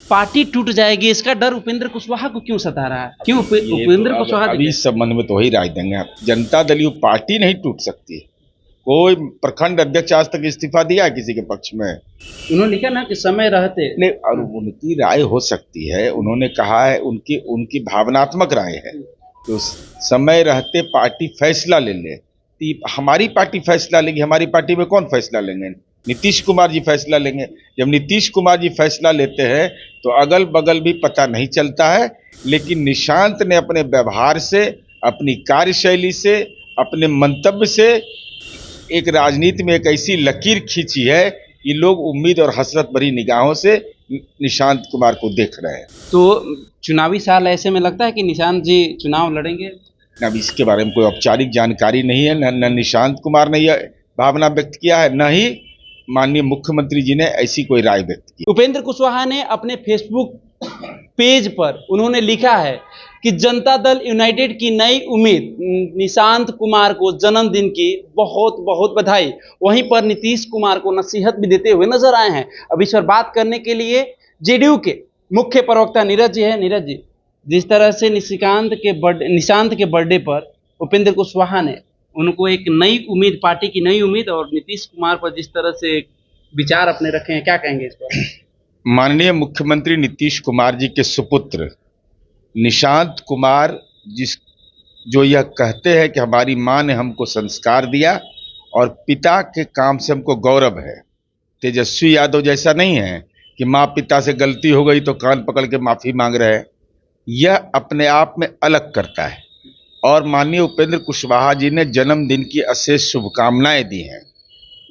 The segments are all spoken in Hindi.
पार्टी टूट जाएगी, इसका डर उपेंद्र कुशवाहा को क्यों सता रहा है? क्यों ये उपेंद्र तो कुशवाहा अभी इस संबंध में तो वही राय देंगे आप। जनता दल यू पार्टी नहीं टूट सकती। कोई प्रखंड अध्यक्ष आज तक इस्तीफा दिया है किसी के पक्ष में? उन्होंने लिखा ना कि समय रहते नहीं, और उनकी राय हो सकती है, उन्होंने कहा है, उनकी उनकी भावनात्मक राय है तो समय रहते पार्टी फैसला ले ले। हमारी पार्टी फैसला लेगी, हमारी पार्टी में कौन फैसला लेंगे? नीतीश कुमार जी फैसला लेंगे। जब नीतीश कुमार जी फैसला लेते हैं तो अगल बगल भी पता नहीं चलता है, लेकिन निशांत ने अपने व्यवहार से, अपनी कार्यशैली से, अपने मंतव्य से एक राजनीति में एक ऐसी लकीर खींची है कि लोग उम्मीद और हसरत भरी निगाहों से निशांत कुमार को देख रहे हैं। तो चुनावी साल ऐसे में लगता है कि निशांत जी चुनाव लड़ेंगे? अब इसके बारे में कोई औपचारिक जानकारी नहीं है। न निशांत कुमार ने यह भावना व्यक्त किया है, न ही माननीय मुख्यमंत्री जी ने ऐसी कोई राय व्यक्त की। उपेंद्र कुशवाहा ने अपने फेसबुक पेज पर उन्होंने लिखा है कि जनता दल यूनाइटेड की नई उम्मीद निशांत कुमार को जन्मदिन की बहुत बहुत बधाई। वहीं पर नीतीश कुमार को नसीहत भी देते हुए नजर आए हैं। अब इस पर बात करने के लिए जेडीयू के मुख्य प्रवक्ता नीरज जी है। नीरज जी, जिस तरह से निशांत के बर्थडे पर उपेंद्र कुशवाहा ने उनको एक नई उम्मीद, पार्टी की नई उम्मीद, और नीतीश कुमार पर जिस तरह से विचार अपने रखे हैं, क्या कहेंगे इस पर? माननीय मुख्यमंत्री नीतीश कुमार जी के सुपुत्र निशांत कुमार जो यह कहते हैं कि हमारी माँ ने हमको संस्कार दिया और पिता के काम से हमको गौरव है। तेजस्वी यादव जैसा नहीं है कि माँ पिता से गलती हो गई तो कान पकड़ के माफ़ी मांग रहे हैं। यह अपने आप में अलग करता है। और माननीय उपेंद्र कुशवाहा जी ने जन्मदिन की अशेष शुभकामनाएं दी हैं।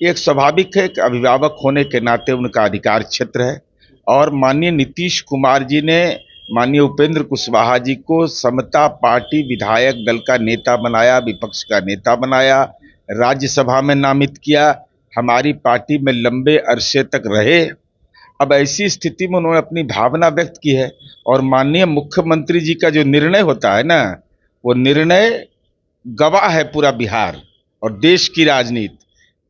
एक स्वाभाविक है कि अभिभावक होने के नाते उनका अधिकार क्षेत्र है। और माननीय नीतीश कुमार जी ने माननीय उपेंद्र कुशवाहा जी को समता पार्टी विधायक दल का नेता बनाया, विपक्ष का नेता बनाया, राज्यसभा में नामित किया, हमारी पार्टी में लंबे अरसे तक रहे। अब ऐसी स्थिति में उन्होंने अपनी भावना व्यक्त की है। और माननीय मुख्यमंत्री जी का जो निर्णय होता है ना, वो निर्णय गवाह है पूरा बिहार और देश की राजनीति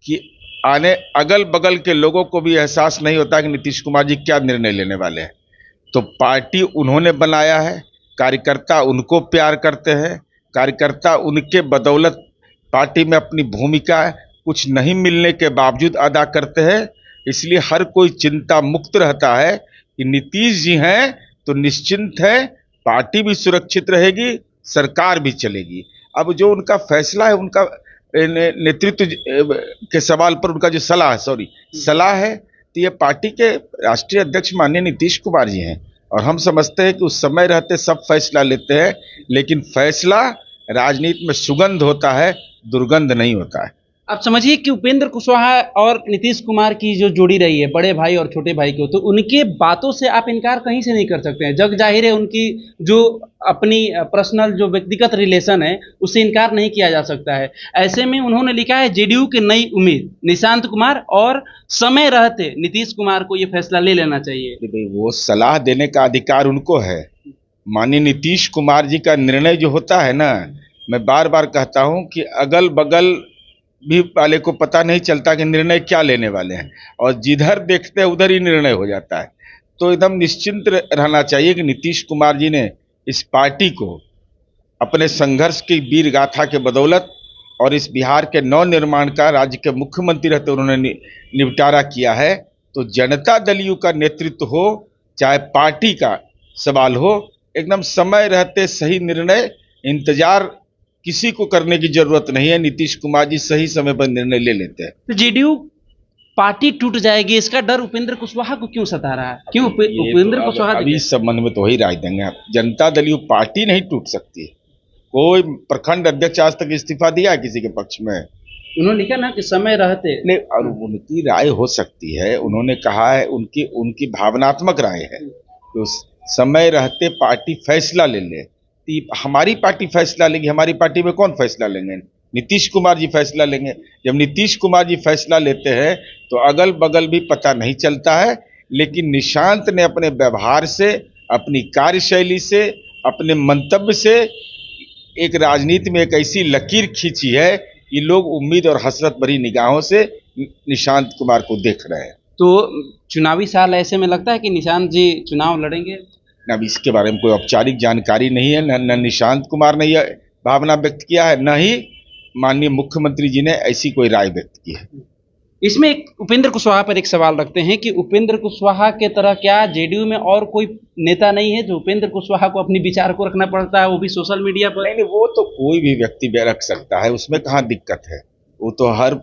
कि आने अगल बगल के लोगों को भी एहसास नहीं होता कि नीतीश कुमार जी क्या निर्णय लेने वाले हैं। तो पार्टी उन्होंने बनाया है, कार्यकर्ता उनको प्यार करते हैं, कार्यकर्ता उनके बदौलत पार्टी में अपनी भूमिका कुछ नहीं मिलने के बावजूद अदा करते हैं। इसलिए हर कोई चिंता मुक्त रहता है कि नीतीश जी हैं तो निश्चिंत है, पार्टी भी सुरक्षित रहेगी, सरकार भी चलेगी। अब जो उनका फैसला है, उनका नेतृत्व के सवाल पर उनका जो सलाह है, तो ये पार्टी के राष्ट्रीय अध्यक्ष माननीय नीतीश कुमार जी हैं। और हम समझते हैं कि उस समय रहते सब फैसला लेते हैं, लेकिन फैसला राजनीति में सुगंध होता है, दुर्गंध नहीं होता है। आप समझिए कि उपेंद्र कुशवाहा और नीतीश कुमार की जो जोड़ी रही है, बड़े भाई और छोटे भाई को, तो उनके बातों से आप इनकार कहीं से नहीं कर सकते हैं। जग जाहिर है उनकी जो अपनी पर्सनल जो व्यक्तिगत रिलेशन है, उससे इनकार नहीं किया जा सकता है। ऐसे में उन्होंने लिखा है जेडीयू की नई उम्मीद निशांत कुमार, और समय रहते नीतीश कुमार को ये फैसला ले लेना चाहिए। भाई, वो सलाह देने का अधिकार उनको है। माननीय नीतीश कुमार जी का निर्णय जो होता है ना, मैं बार बार कहता हूं कि अगल बगल भी वाले को पता नहीं चलता कि निर्णय क्या लेने वाले हैं, और जिधर देखते हैं उधर ही निर्णय हो जाता है। तो एकदम निश्चिंत रहना चाहिए कि नीतीश कुमार जी ने इस पार्टी को अपने संघर्ष की वीर गाथा के बदौलत और इस बिहार के नव निर्माण का राज्य के मुख्यमंत्री रहते उन्होंने निपटारा किया है। तो जनता दल यू का नेतृत्व हो, चाहे पार्टी का सवाल हो, एकदम समय रहते सही निर्णय, इंतजार किसी को करने की जरूरत नहीं है। नीतीश कुमार जी सही समय पर निर्णय ले लेते हैं। तो जेडीयू पार्टी टूट जाएगी, इसका डर उपेंद्र कुशवाहा को क्यों सता रहा है? क्यों उपेंद्र कुशवाहा? अभी इस संबंध में तो वही राय देंगे आप। जनता दल यू पार्टी नहीं टूट सकती। कोई प्रखंड अध्यक्ष आज तक इस्तीफा दिया है किसी के पक्ष में? उन्होंने लिखा ना कि समय रहते नहीं, और उनकी राय हो सकती है, उन्होंने कहा है, उनकी उनकी भावनात्मक राय है तो समय रहते पार्टी फैसला ले ले। हमारी पार्टी फैसला लेगी, हमारी पार्टी में कौन फैसला लेंगे? नीतीश कुमार जी फैसला लेंगे। जब नीतीश कुमार जी फैसला लेते हैं तो अगल बगल भी पता नहीं चलता है, लेकिन निशांत ने अपने व्यवहार से, अपनी कार्यशैली से, अपने मंतव्य से एक राजनीति में एक ऐसी लकीर खींची है कि लोग उम्मीद और हसरत भरी निगाहों से निशांत कुमार को देख रहे हैं। तो चुनावी साल ऐसे में लगता है कि निशांत जी चुनाव लड़ेंगे? अब इसके बारे में कोई औपचारिक जानकारी नहीं है, न निशांत कुमार ने यह भावना व्यक्त किया है, न ही माननीय मुख्यमंत्री जी ने ऐसी कोई राय व्यक्त की है। इसमें एक उपेंद्र कुशवाहा पर एक सवाल रखते हैं कि उपेंद्र कुशवाहा के तरह क्या जेडीयू में और कोई नेता नहीं है जो उपेंद्र कुशवाहा को अपने विचार को रखना पड़ता है, वो भी सोशल मीडिया पर? नहीं, वो तो कोई भी व्यक्ति रख सकता है, उसमें कहाँ दिक्कत है। वो तो हर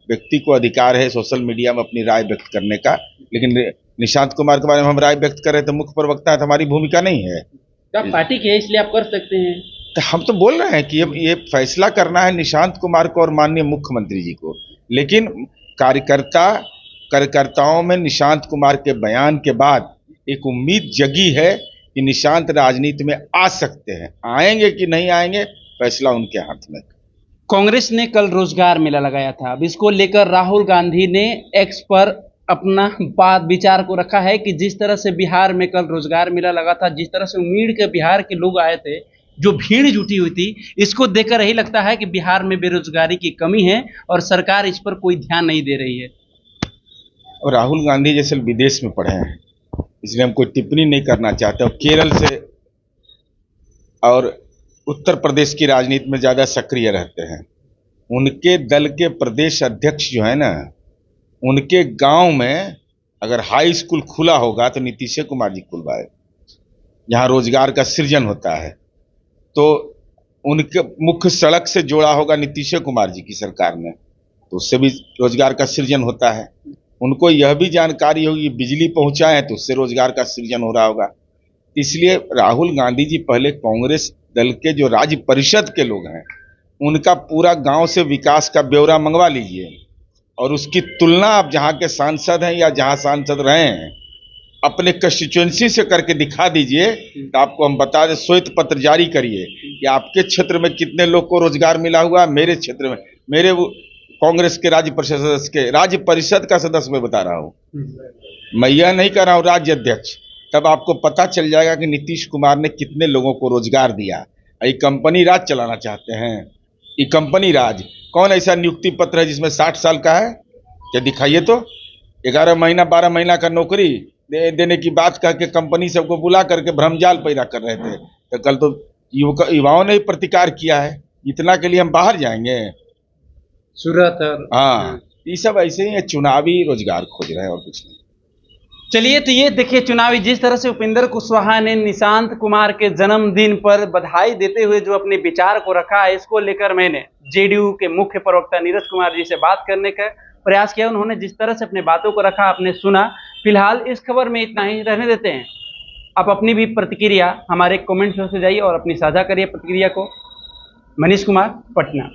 व्यक्ति को अधिकार है सोशल मीडिया में अपनी राय व्यक्त करने का। लेकिन निशांत कुमार के बारे में हम राय व्यक्त कर रहे हैं तो मुख्य प्रवक्ता है, तो हमारी भूमिका नहीं है। तो आप पार्टी के हैं इसलिए आप कर सकते हैं। तो हम तो बोल रहे हैं कि ये फैसला करना है निशांत कुमार को और माननीय मुख्यमंत्री जी को। लेकिन कार्यकर्ताओं में निशांत कुमार के बयान के बाद एक उम्मीद जगी है कि निशांत राजनीति में आ सकते हैं। आएंगे कि नहीं आएंगे, फैसला उनके हाथ में। कांग्रेस ने कल रोजगार मेला लगाया था। अब इसको लेकर राहुल गांधी ने एक्स पर अपना बात विचार को रखा है कि जिस तरह से बिहार में कल रोजगार मेला लगा था, जिस तरह से उम्मीद के बिहार के लोग आए थे, जो भीड़ जुटी हुई थी, इसको देखकर यही लगता है कि बिहार में बेरोजगारी की कमी है और सरकार इस पर कोई ध्यान नहीं दे रही है। और राहुल गांधी जैसे विदेश में पढ़े हैं, इसलिए हम कोई टिप्पणी नहीं करना चाहते। और केरल से और उत्तर प्रदेश की राजनीति में ज़्यादा सक्रिय रहते हैं। उनके दल के प्रदेश अध्यक्ष जो है ना, उनके गांव में अगर हाई स्कूल खुला होगा तो नीतीश कुमार जी खुलवाए, जहां रोजगार का सृजन होता है। तो उनके मुख्य सड़क से जोड़ा होगा नीतीश कुमार जी की सरकार ने, तो उससे भी रोजगार का सृजन होता है। उनको यह भी जानकारी होगी बिजली पहुंचाए तो उससे रोजगार का सृजन हो रहा होगा। इसलिए राहुल गांधी जी पहले कांग्रेस दल के जो राज्य परिषद के लोग हैं, उनका पूरा गांव से विकास का ब्यौरा मंगवा लीजिए और उसकी तुलना आप जहां के सांसद हैं या जहां सांसद रहे हैं अपने कंस्टिट्यूएंसी से करके दिखा दीजिए। तो आपको हम बता दें, श्वेत पत्र जारी करिए कि आपके क्षेत्र में कितने लोग को रोजगार मिला हुआ। मेरे क्षेत्र में, मेरे कांग्रेस के राज्य परिषद का सदस्य मैं बता रहा हूँ, मैं यह नहीं कर रहा हूँ राज्य अध्यक्ष। तब आपको पता चल जाएगा कि नीतीश कुमार ने कितने लोगों को रोजगार दिया। ये कंपनी राज चलाना चाहते हैं। ये कंपनी राज कौन ऐसा नियुक्ति पत्र है जिसमें 60 साल का है? क्या दिखाइए तो। 11 महीना 12 महीना का नौकरी देने की बात कह के कंपनी सबको बुला करके भ्रमजाल पैदा कर रहे थे। तो कल तो युवाओं ने ही प्रतिकार किया है। इतना के लिए हम बाहर जाएंगे सूरत और हाँ, ये सब ऐसे ही चुनावी रोजगार खोज रहे हैं और कुछ नहीं। चलिए, तो ये देखिए चुनावी जिस तरह से उपेंद्र कुशवाहा ने निशांत कुमार के जन्मदिन पर बधाई देते हुए जो अपने विचार को रखा है, इसको लेकर मैंने जेडीयू के मुख्य प्रवक्ता नीरज कुमार जी से बात करने का प्रयास किया। उन्होंने जिस तरह से अपने बातों को रखा, आपने सुना। फिलहाल इस खबर में इतना ही रहने देते हैं। आप अपनी भी प्रतिक्रिया हमारे कमेंट से जाइए और अपनी साझा करिए प्रतिक्रिया को। मनीष कुमार, पटना।